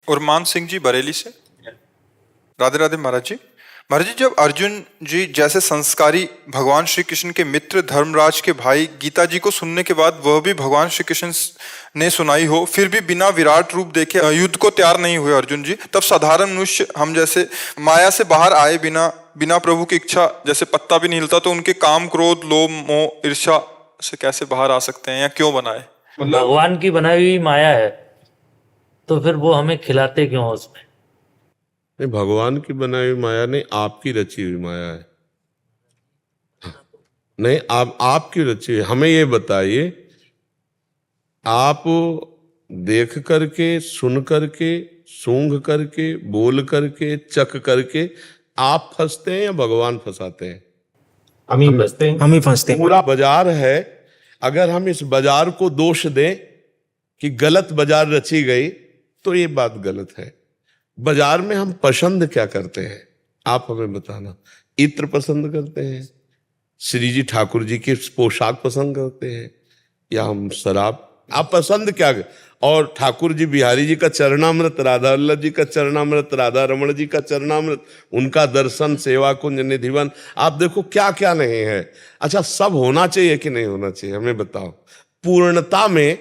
उरमान सिंह जी बरेली से। राधे राधे महाराज जी। महाराज जी, जब अर्जुन जी जैसे संस्कारी भगवान श्री कृष्ण के मित्र धर्मराज के भाई गीता जी को सुनने के बाद वह भी भगवान श्री कृष्ण ने सुनाई हो, फिर भी बिना विराट रूप देखे युद्ध को तैयार नहीं हुए अर्जुन जी, तब साधारण मनुष्य हम जैसे माया से बाहर आए बिना बिना प्रभु की इच्छा जैसे पत्ता भी नहीं हिलता, तो उनके काम क्रोध लोभ मोह ईर्ष्या से कैसे बाहर आ सकते हैं या क्यों बनाए? भगवान की बनाई हुई माया है, तो फिर वो हमें खिलाते क्यों हो उसमें? नहीं, भगवान की बनाई हुई माया नहीं, आपकी रची हुई माया है। नहीं, आपकी रची हुई। हमें ये बताइए, आप देख करके, सुन करके, सूंघ करके, बोल करके, चख करके आप फंसते हैं या भगवान फंसाते हैं? हम ही फंसते हैं। हम ही फंसते हैं। पूरा बाजार है, अगर हम इस बाजार को दोष दें कि गलत बाजार रची गई, तो ये बात गलत है। बाजार में हम पसंद क्या करते हैं, आप हमें बताना। इत्र पसंद करते हैं, श्री जी ठाकुर जी की पोशाक पसंद करते हैं, या हम शराब? आप पसंद क्या? और ठाकुर जी बिहारी जी का चरणामृत, राधा वल्लभ जी का चरणामृत, राधा रमण जी का चरणामृत, उनका दर्शन, सेवा कुंज, निधिवन, आप देखो क्या क्या नहीं है। अच्छा, सब होना चाहिए कि नहीं होना चाहिए, हमें बताओ। पूर्णता में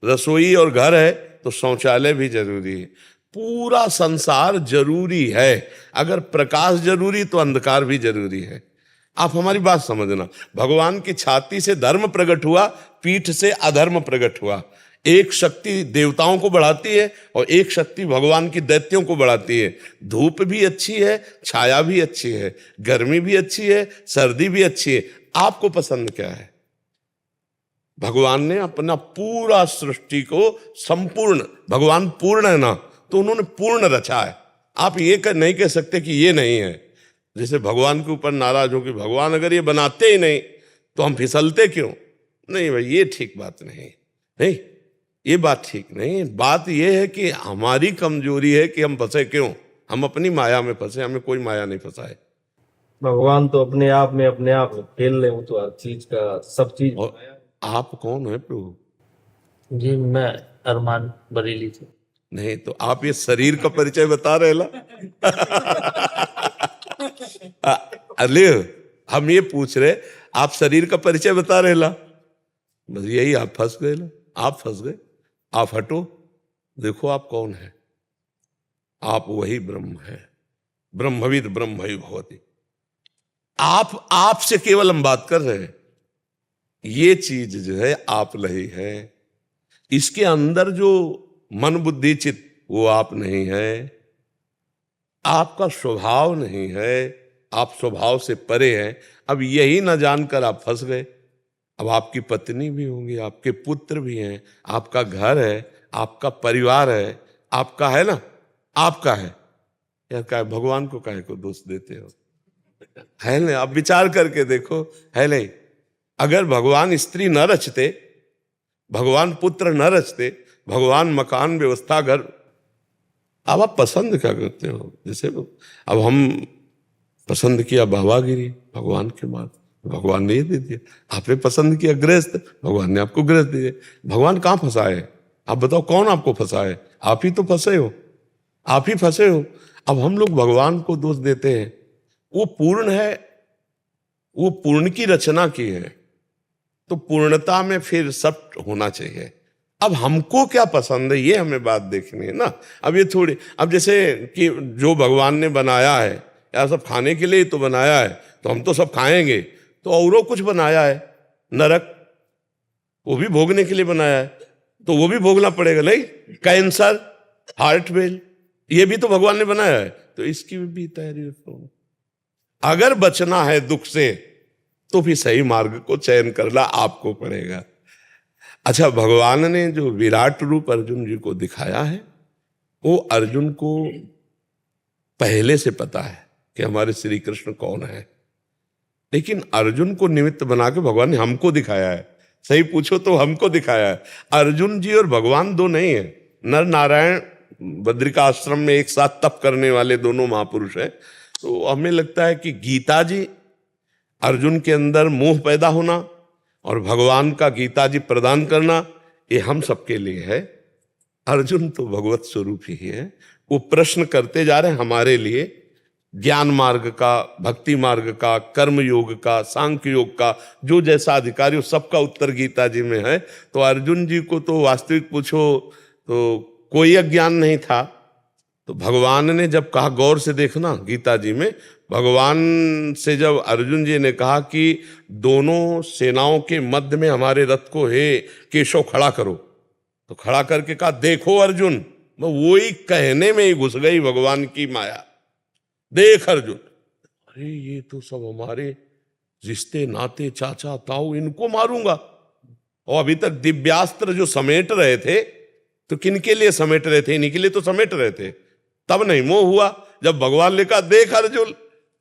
रसोई और घर है तो शौचालय भी जरूरी है। पूरा संसार जरूरी है। अगर प्रकाश जरूरी तो अंधकार भी जरूरी है। आप हमारी बात समझना। भगवान की छाती से धर्म प्रकट हुआ, पीठ से अधर्म प्रकट हुआ। एक शक्ति देवताओं को बढ़ाती है और एक शक्ति भगवान की दैत्यों को बढ़ाती है। धूप भी अच्छी है, छाया भी अच्छी है, गर्मी भी अच्छी है, सर्दी भी अच्छी है। आपको पसंद क्या है? भगवान ने अपना पूरा सृष्टि को संपूर्ण, भगवान पूर्ण है ना, तो उन्होंने पूर्ण रचा है। आप ये नहीं कह सकते कि ये नहीं है। जैसे भगवान के ऊपर नाराज हो कि भगवान अगर ये बनाते ही नहीं तो हम फिसलते क्यों? नहीं भाई, ये ठीक बात नहीं। नहीं, ये बात ठीक नहीं। बात ये है कि हमारी कमजोरी है कि हम फंसे क्यों। हम अपनी माया में फंसे, हमें कोई माया नहीं फंसाए। भगवान तो अपने आप में खेल रहे हो, तो हर चीज का सब चीज। आप कौन है प्रभु? जी, मैं अरमान बरेली से। नहीं तो आप ये शरीर का परिचय बता रहे ला। अरे हम ये पूछ रहे, आप शरीर का परिचय बता रहे ला, बस यही आप फंस गए ला। आप फंस गए। आप हटो, देखो आप कौन है। आप वही ब्रह्म है। ब्रह्मविद ब्रह्म ही भवति। आपसे केवल हम बात कर रहे हैं। ये चीज जो है आप नहीं है। इसके अंदर जो मन बुद्धि चित्त, वो आप नहीं है। आपका स्वभाव नहीं है। आप स्वभाव से परे हैं। अब यही ना जानकर आप फंस गए। अब आपकी पत्नी भी होंगी, आपके पुत्र भी हैं, आपका घर है, आपका परिवार है, आपका है ना, आपका है यार। क्या भगवान को काहे को दोष देते हो? है नहीं? आप विचार करके देखो, है नहीं? अगर भगवान स्त्री न रचते, भगवान पुत्र न रचते, भगवान मकान व्यवस्था घर, अब आप पसंद क्या करते हो? जैसे अब हम पसंद किया बाबागिरी, भगवान के बाद भगवान ने ये दे दिया। आपने पसंद किया गृहस्थ, भगवान ने आपको गृहस्थ दे दिया। भगवान कहाँ फंसाए? आप बताओ, कौन आपको फंसाए? आप ही तो फंसे हो, आप ही फंसे हो। अब हम लोग भगवान को दोष देते हैं। वो पूर्ण है, वो पूर्ण की रचना की है, तो पूर्णता में फिर सब होना चाहिए। अब हमको क्या पसंद है, ये हमें बात देखनी है ना। अब ये थोड़ी, अब जैसे कि जो भगवान ने बनाया है, या सब खाने के लिए तो बनाया है, तो हम तो सब खाएंगे, तो औरों कुछ बनाया है, नरक, वो भी भोगने के लिए बनाया है, तो वो भी भोगना पड़ेगा। नहीं, कैंसर, हार्ट फेल, ये भी तो भगवान ने बनाया है, तो इसकी भी तैयारी रखो। अगर बचना है दुख से, तो फिर सही मार्ग को चयन करना आपको पड़ेगा। अच्छा, भगवान ने जो विराट रूप अर्जुन जी को दिखाया है, वो अर्जुन को पहले से पता है कि हमारे श्री कृष्ण कौन है, लेकिन अर्जुन को निमित्त बना के भगवान ने हमको दिखाया है। सही पूछो तो हमको दिखाया है। अर्जुन जी और भगवान दो नहीं है। नर नारायण बद्रिका आश्रम में एक साथ तप करने वाले दोनों महापुरुष हैं। तो हमें लगता है कि गीता जी, अर्जुन के अंदर मोह पैदा होना और भगवान का गीता जी प्रदान करना, ये हम सबके लिए है। अर्जुन तो भगवत स्वरूप ही है। वो प्रश्न करते जा रहे हैं हमारे लिए, ज्ञान मार्ग का, भक्ति मार्ग का, कर्म योग का, सांख्य योग का, जो जैसा अधिकारी हो सबका उत्तर गीता जी में है। तो अर्जुन जी को तो वास्तविक पूछो तो कोई अज्ञान नहीं था। तो भगवान ने जब कहा, गौर से देखना गीता जी में, भगवान से जब अर्जुन जी ने कहा कि दोनों सेनाओं के मध्य में हमारे रथ को हे केशव खड़ा करो, तो खड़ा करके कहा देखो अर्जुन, वो ही कहने में ही घुस गई भगवान की माया। देख अर्जुन, अरे ये तो सब हमारे रिश्ते नाते, चाचा ताऊ, इनको मारूंगा। और अभी तक दिव्यास्त्र जो समेट रहे थे, तो किनके लिए समेट रहे थे? इन्हीं के लिए तो समेट रहे थे। तब नहीं मोह हुआ, जब भगवान ने कहा देख अर्जुन,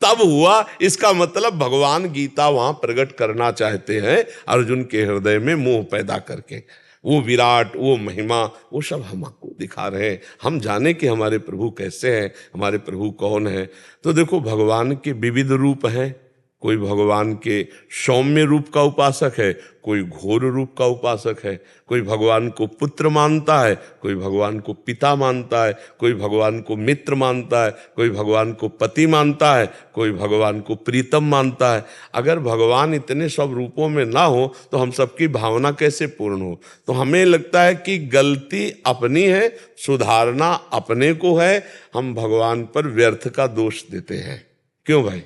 तब हुआ। इसका मतलब भगवान गीता वहां प्रकट करना चाहते हैं अर्जुन के हृदय में मोह पैदा करके। वो विराट, वो महिमा, वो सब हमको दिखा रहे हैं। हम जाने कि हमारे प्रभु कैसे हैं, हमारे प्रभु कौन है। तो देखो भगवान के विविध रूप हैं। कोई भगवान के सौम्य रूप का उपासक है, कोई घोर रूप का उपासक है, कोई भगवान को पुत्र मानता है, कोई भगवान को पिता मानता है, कोई भगवान को मित्र मानता है, कोई भगवान को पति मानता है, कोई भगवान को प्रीतम मानता है। अगर भगवान इतने सब रूपों में ना हो तो हम सबकी भावना कैसे पूर्ण हो? तो हमें लगता है कि गलती अपनी है, सुधारना अपने को है। हम भगवान पर व्यर्थ का दोष देते हैं। क्यों भाई,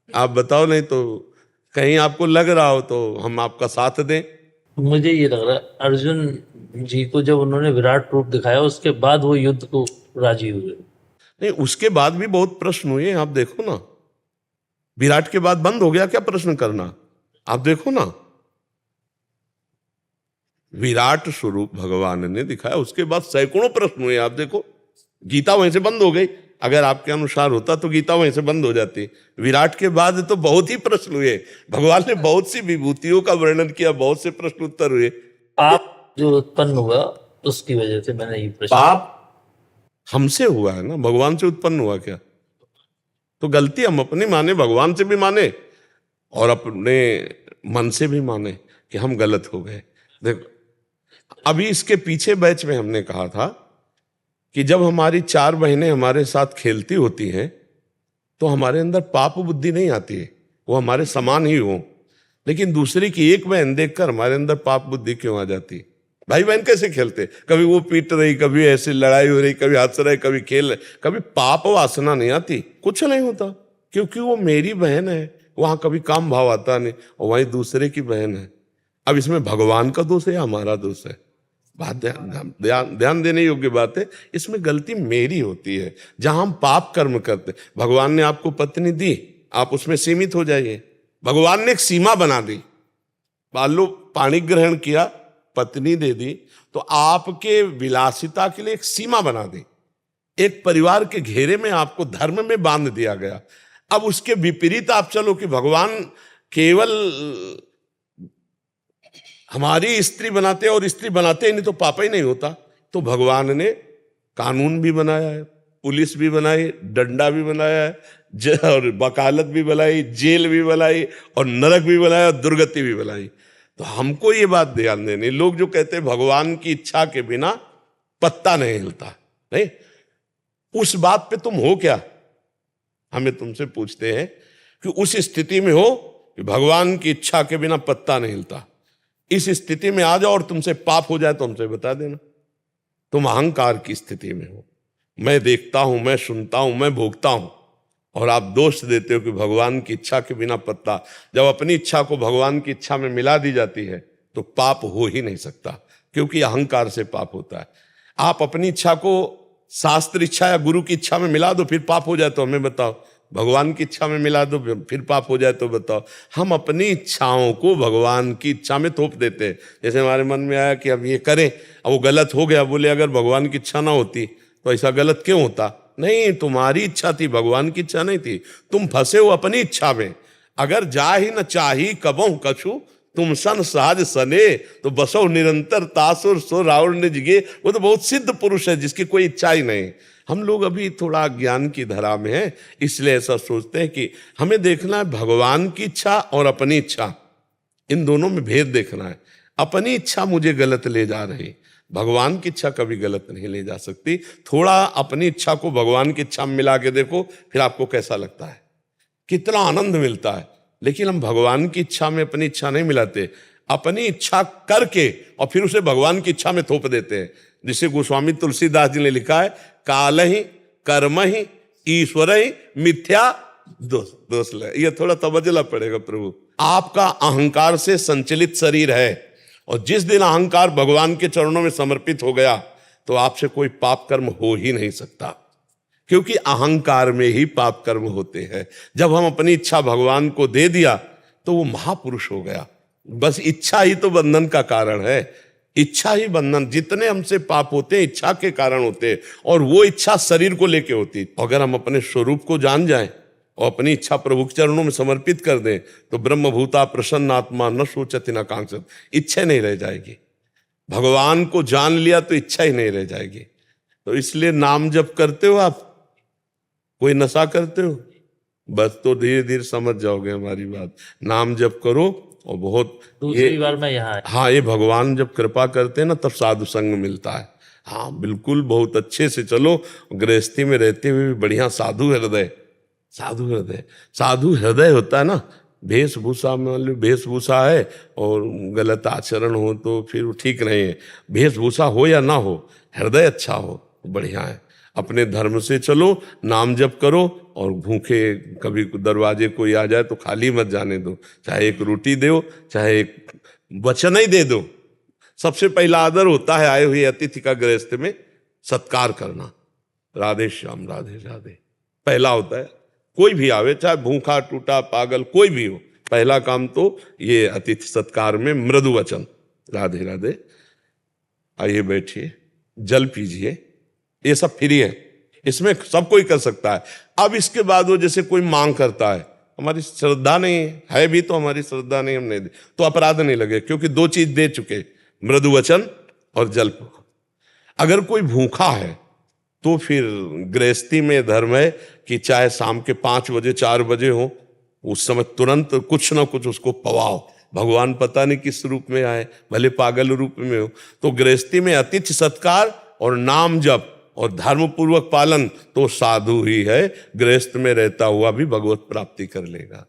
आप बताओ, नहीं तो कहीं आपको लग रहा हो तो हम आपका साथ दें। मुझे ये लग रहा है अर्जुन जी को जब उन्होंने विराट रूप दिखाया उसके बाद वो युद्ध को राजी हुए। नहीं, उसके बाद भी बहुत प्रश्न हुए। आप देखो ना, विराट के बाद बंद हो गया क्या प्रश्न करना? आप देखो ना, विराट स्वरूप भगवान ने दिखाया, उसके बाद सैकड़ों प्रश्न हुए। आप देखो, गीता वहीं से बंद हो गई। अगर आपके अनुसार होता तो गीता वहीं से बंद हो जाती। विराट के बाद तो बहुत ही प्रश्न हुए। भगवान ने बहुत सी विभूतियों का वर्णन किया, बहुत से प्रश्न उत्तर हुए। पाप जो उत्पन्न हुआ उसकी वजह से मैंने ये प्रश्न। पाप हमसे हुआ है ना, भगवान से उत्पन्न हुआ क्या? तो गलती हम अपनी माने, भगवान से भी माने और अपने मन से भी माने कि हम गलत हो गए। देखो, अभी इसके पीछे बैच में हमने कहा था कि जब हमारी 4 बहनें हमारे साथ खेलती होती हैं तो हमारे अंदर पाप बुद्धि नहीं आती है, वो हमारे समान ही हो। लेकिन दूसरी की एक बहन देखकर हमारे अंदर पाप बुद्धि क्यों आ जाती? भाई बहन कैसे खेलते, कभी वो पीट रही, कभी ऐसे लड़ाई हो रही, कभी हंस रहे, कभी खेल रहे, कभी पाप वासना नहीं आती, कुछ नहीं होता, क्योंकि वो मेरी बहन है। वहां कभी काम भाव आता नहीं, और वहीं दूसरे की बहन है। अब इसमें भगवान का दोष है या हमारा दोष है? बात ध्यान देने योग्य बात है। इसमें गलती मेरी होती है जहां हम पाप कर्म करते। भगवान ने आपको पत्नी दी, आप उसमें सीमित हो जाइए। भगवान ने एक सीमा बना दी। मान लो पानी ग्रहण किया, पत्नी दे दी, तो आपके विलासिता के लिए एक सीमा बना दी। एक परिवार के घेरे में आपको धर्म में बांध दिया गया। अब उसके विपरीत आप चलो कि भगवान केवल हमारी स्त्री बनाते और स्त्री बनाते ही नहीं तो पाप ही नहीं होता। तो भगवान ने कानून भी बनाया है, पुलिस भी बनाई, डंडा भी बनाया है, और वकालत भी बनाई, जेल भी बनाई, और नरक भी बनाया, और दुर्गति भी बनाई। तो हमको ये बात ध्यान देनी, लोग जो कहते हैं भगवान की इच्छा के बिना पत्ता नहीं हिलता, नहीं, उस बात पे तुम हो क्या? हमें तुमसे पूछते हैं कि उस स्थिति में हो कि भगवान की इच्छा के बिना पत्ता नहीं हिलता। इस स्थिति में आ जाओ और तुमसे पाप हो जाए तो हमसे बता देना। तुम अहंकार की स्थिति में हो, मैं देखता हूं, मैं सुनता हूं, मैं भोगता हूं, और आप दोष देते हो कि भगवान की इच्छा के बिना पत्ता। जब अपनी इच्छा को भगवान की इच्छा में मिला दी जाती है तो पाप हो ही नहीं सकता, क्योंकि अहंकार से पाप होता है। आप अपनी इच्छा को शास्त्र इच्छा या गुरु की इच्छा में मिला दो, फिर पाप हो जाए तो हमें बताओ। भगवान की इच्छा में मिला दो, फिर पाप हो जाए तो बताओ। हम अपनी इच्छाओं को भगवान की इच्छा में थोप देते हैं। जैसे हमारे मन में आया कि अब ये करें, अब वो गलत हो गया, बोले अगर भगवान की इच्छा ना होती तो ऐसा गलत क्यों होता? नहीं, तुम्हारी इच्छा थी, भगवान की इच्छा नहीं थी। तुम फंसे हो अपनी इच्छा में। अगर जा ही न चाही कबहु कछु, तुम सन सहज सने, तो बसो निरंतर तासुर सो रावण ने जिगे। वो तो बहुत सिद्ध पुरुष है जिसकी कोई इच्छा ही नहीं। हम लोग अभी थोड़ा ज्ञान की धारा में हैं, इसलिए ऐसा सोचते हैं कि हमें देखना है भगवान की इच्छा और अपनी इच्छा, इन दोनों में भेद देखना है। अपनी इच्छा मुझे गलत ले जा रही, भगवान की इच्छा कभी गलत नहीं ले जा सकती। थोड़ा अपनी इच्छा को भगवान की इच्छा में मिला के देखो, फिर आपको कैसा लगता है, कितना आनंद मिलता है। लेकिन हम भगवान की इच्छा में अपनी इच्छा नहीं मिलाते, अपनी इच्छा करके और फिर उसे भगवान की इच्छा में थोप देते हैं। जिसे गोस्वामी तुलसीदास जी ने लिखा है, काल ही कर्म ही ईश्वर ही मिथ्या दोष ले। ये थोड़ा तवज्जो पड़ेगा प्रभु। आपका अहंकार से संचलित शरीर है, और जिस दिन अहंकार भगवान के चरणों में समर्पित हो गया तो आपसे कोई पाप कर्म हो ही नहीं सकता, क्योंकि अहंकार में ही पाप कर्म होते हैं। जब हम अपनी इच्छा भगवान को दे दिया तो वो महापुरुष हो गया। बस इच्छा ही तो बंधन का कारण है, इच्छा ही बंधन। जितने हमसे पाप होते हैं इच्छा के कारण होते हैं, और वो इच्छा शरीर को लेके होती। अगर हम अपने स्वरूप को जान जाएं और अपनी इच्छा प्रभु के चरणों में समर्पित कर दें तो ब्रह्मभूता प्रसन्नात्मा न सोचति न कांक्षत, इच्छा नहीं रह जाएगी। भगवान को जान लिया तो इच्छा ही नहीं रह जाएगी। तो इसलिए नाम जप करते हो आप, कोई नशा करते हो, बस तो धीरे धीरे समझ जाओगे हमारी बात। नाम जप करो और बहुत दूसरी बार मैं यहाँ आया। हाँ, ये भगवान जब कृपा करते हैं ना तब साधु संग मिलता है। हाँ बिल्कुल, बहुत अच्छे से चलो। गृहस्थी में रहते हुए भी बढ़िया साधु हृदय, साधु हृदय, साधु हृदय होता है ना। वेशभूषा में मतलब वेशभूषा है और गलत आचरण हो तो फिर वो ठीक नहीं है। वेशभूषा हो या ना हो, हृदय अच्छा हो तो बढ़िया है। अपने धर्म से चलो, नाम जप करो, और भूखे कभी दरवाजे कोई आ जाए तो खाली मत जाने दो। चाहे एक रोटी दो, चाहे एक वचन ही दे दो। सबसे पहला आदर होता है आए हुए अतिथि का गृहस्थ में सत्कार करना। राधे श्याम, राधे राधे पहला होता है। कोई भी आवे, चाहे भूखा टूटा पागल कोई भी हो, पहला काम तो ये अतिथि सत्कार में मृदु वचन, राधे राधे, आइए बैठिए, जल पीजिए, ये सब फ्री है, इसमें सब कोई कर सकता है। अब इसके बाद वो जैसे कोई मांग करता है, हमारी श्रद्धा नहीं है भी तो हमारी श्रद्धा नहीं, हम नहीं दे तो अपराध नहीं लगे, क्योंकि दो चीज दे चुके, मृदु वचन और जल। अगर कोई भूखा है तो फिर गृहस्थी में धर्म है कि चाहे शाम के 5 बजे 4 बजे हो, उस समय तुरंत कुछ ना कुछ उसको पवाओ। भगवान पता नहीं किस रूप में आए, भले पागल रूप में हो। तो गृहस्थी में अतिथि सत्कार और नाम जप और धर्म पूर्वक पालन तो साधु ही है, गृहस्थ में रहता हुआ भी भगवत प्राप्ति कर लेगा।